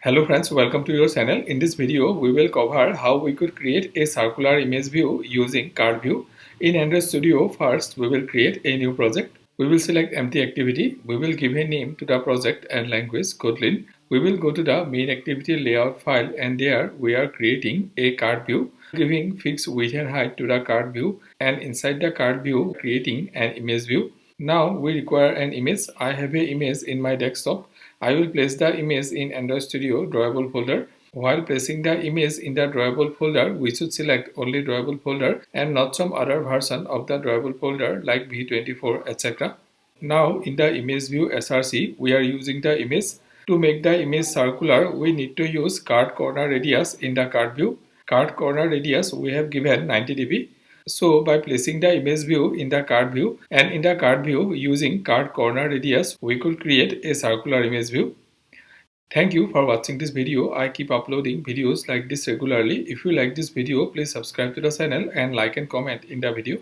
Hello friends, welcome to your channel. In this video, we will cover how we could create a circular image view using card view. In Android Studio, first we will create a new project. We will select empty activity. We will give a name to the project and language kotlin. We will go to the main activity layout file and there we are creating a card view, giving fixed width and height to the card view, and inside the card view creating an image view. Now we require an image. I have an image in my desktop. I will place the image in Android Studio drawable folder. While placing the image in the drawable folder, we should select only drawable folder and not some other version of the drawable folder like V24 etc. Now in the image view SRC, we are using the image. To make the image circular, we need to use card corner radius in the card view. Card corner radius we have given 90 dB. So by placing the image view in the card view and in the card view using card corner radius, we could create a circular image view. Thank you for watching this video. I keep uploading videos like this regularly. If you like this video, please subscribe to the channel and like and comment in the video.